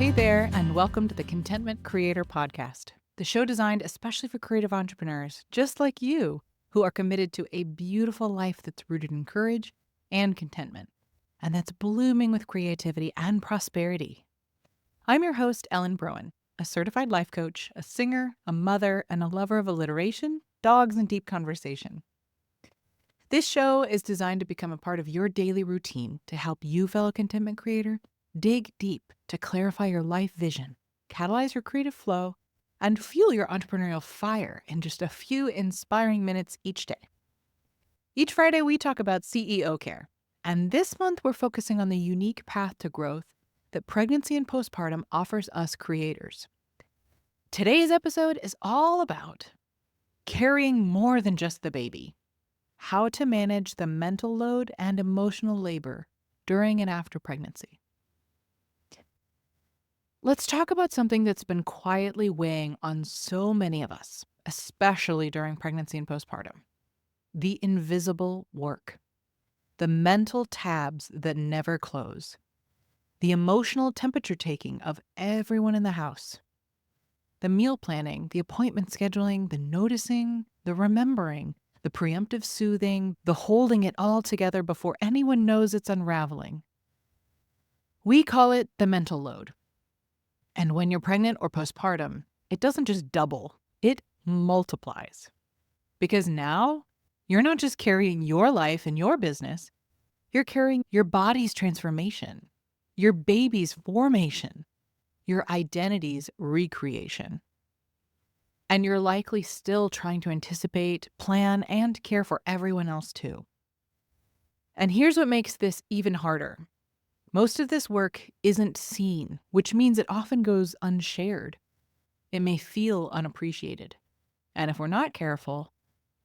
Hey there, and welcome to the Contentment Creator Podcast, the show designed especially for creative entrepreneurs just like you who are committed to a beautiful life that's rooted in courage and contentment, and that's blooming with creativity and prosperity. I'm your host, Ellen Broen, a certified life coach, a singer, a mother, and a lover of alliteration, dogs, and deep conversation. This show is designed to become a part of your daily routine to help you, fellow contentment creator, dig deep to clarify your life vision, catalyze your creative flow, and fuel your entrepreneurial fire in just a few inspiring minutes each day. Each Friday, we talk about CEO care, and this month we're focusing on the unique path to growth that pregnancy and postpartum offers us creators. Today's episode is all about carrying more than just the baby, how to manage the mental load and emotional labor during and after pregnancy. Let's talk about something that's been quietly weighing on so many of us, especially during pregnancy and postpartum: the invisible work, the mental tabs that never close, the emotional temperature taking of everyone in the house, the meal planning, the appointment scheduling, the noticing, the remembering, the preemptive soothing, the holding it all together before anyone knows it's unraveling. We call it the mental load. And when you're pregnant or postpartum, it doesn't just double, it multiplies. Because now, you're not just carrying your life and your business, you're carrying your body's transformation, your baby's formation, your identity's recreation. And you're likely still trying to anticipate, plan, and care for everyone else too. And here's what makes this even harder. Most of this work isn't seen, which means it often goes unshared. It may feel unappreciated, and if we're not careful,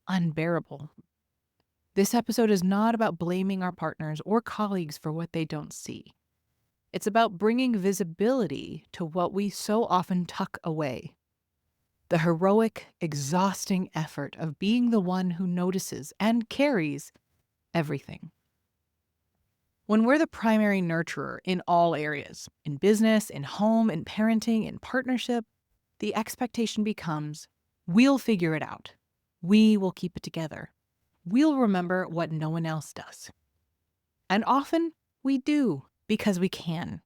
unbearable. This episode is not about blaming our partners or colleagues for what they don't see. It's about bringing visibility to what we so often tuck away. The heroic, exhausting effort of being the one who notices and carries everything. When we're the primary nurturer in all areas, in business, in home, in parenting, in partnership, the expectation becomes, we'll figure it out. We will keep it together. We'll remember what no one else does. And often we do because we can.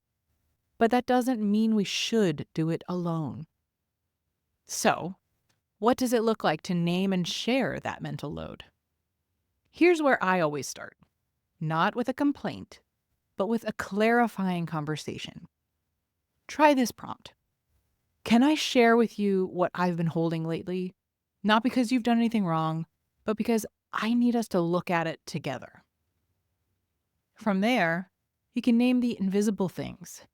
But that doesn't mean we should do it alone. So, what does it look like to name and share that mental load? Here's where I always start. Not with a complaint, but with a clarifying conversation. Try this prompt. Can I share with you what I've been holding lately? Not because you've done anything wrong, but because I need us to look at it together. From there, you can name the invisible things.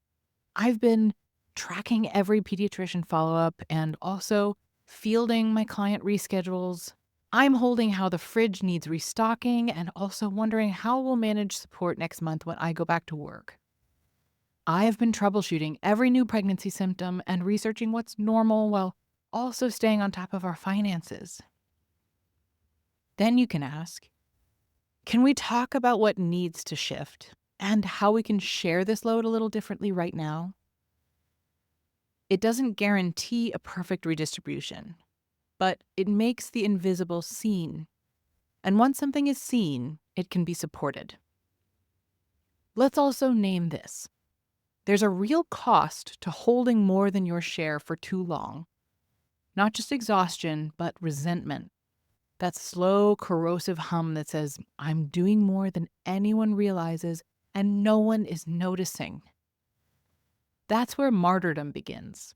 I've been tracking every pediatrician follow-up and also fielding my client reschedules. I'm holding how the fridge needs restocking and also wondering how we'll manage support next month when I go back to work. I have been troubleshooting every new pregnancy symptom and researching what's normal while also staying on top of our finances. Then you can ask, can we talk about what needs to shift and how we can share this load a little differently right now? It doesn't guarantee a perfect redistribution, but it makes the invisible seen. And once something is seen, it can be supported. Let's also name this. There's a real cost to holding more than your share for too long. Not just exhaustion, but resentment. That slow, corrosive hum that says, I'm doing more than anyone realizes and no one is noticing. That's where martyrdom begins.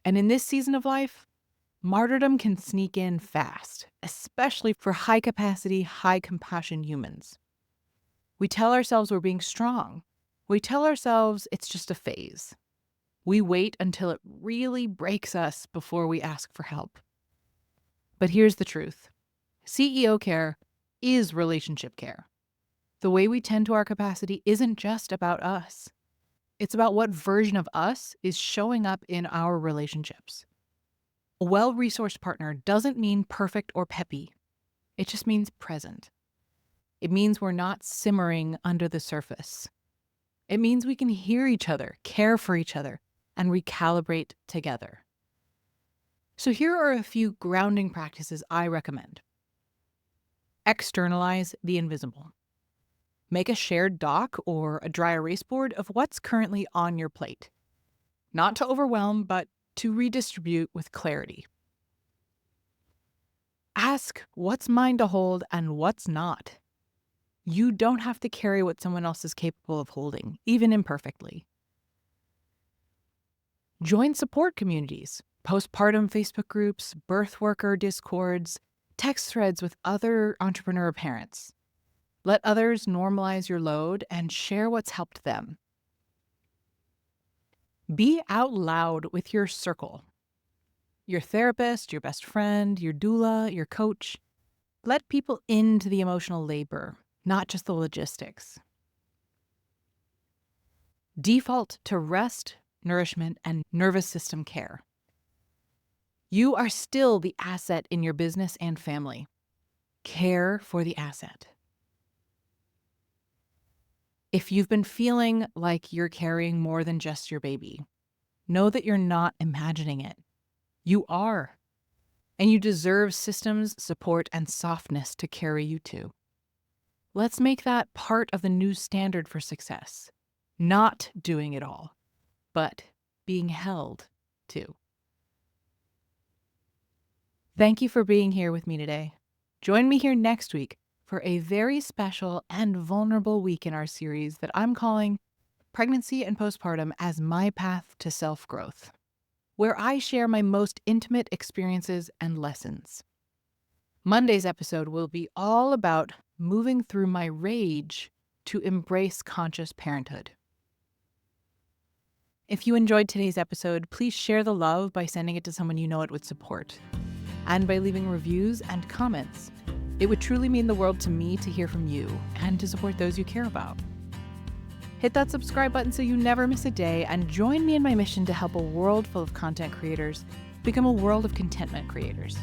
And in this season of life, martyrdom can sneak in fast, especially for high-capacity, high-compassion humans. We tell ourselves we're being strong. We tell ourselves it's just a phase. We wait until it really breaks us before we ask for help. But here's the truth. CEO care is relationship care. The way we tend to our capacity isn't just about us. It's about what version of us is showing up in our relationships. A well-resourced partner doesn't mean perfect or peppy. It just means present. It means we're not simmering under the surface. It means we can hear each other, care for each other, and recalibrate together. So here are a few grounding practices I recommend. Externalize the invisible. Make a shared doc or a dry erase board of what's currently on your plate. Not to overwhelm, but to redistribute with clarity. Ask what's mine to hold and what's not. You don't have to carry what someone else is capable of holding, even imperfectly. Join support communities, postpartum Facebook groups, birth worker discords, text threads with other entrepreneur parents. Let others normalize your load and share what's helped them. Be out loud with your circle. Your therapist, your best friend, your doula, your coach. Let people into the emotional labor, not just the logistics. Default to rest, nourishment, and nervous system care. You are still the asset in your business and family. Care for the asset. If you've been feeling like you're carrying more than just your baby, know that you're not imagining it. You are. And you deserve systems, support, and softness to carry you to. Let's make that part of the new standard for success. Not doing it all, but being held to. Thank you for being here with me today. Join me here next week for a very special and vulnerable week in our series that I'm calling Pregnancy and Postpartum as My Path to Self-Growth, where I share my most intimate experiences and lessons. Monday's episode will be all about moving through my rage to embrace conscious parenthood. If you enjoyed today's episode, please share the love by sending it to someone you know it would support, and by leaving reviews and comments. It would truly mean the world to me to hear from you and to support those you care about. Hit that subscribe button so you never miss a day, and join me in my mission to help a world full of content creators become a world of contentment creators.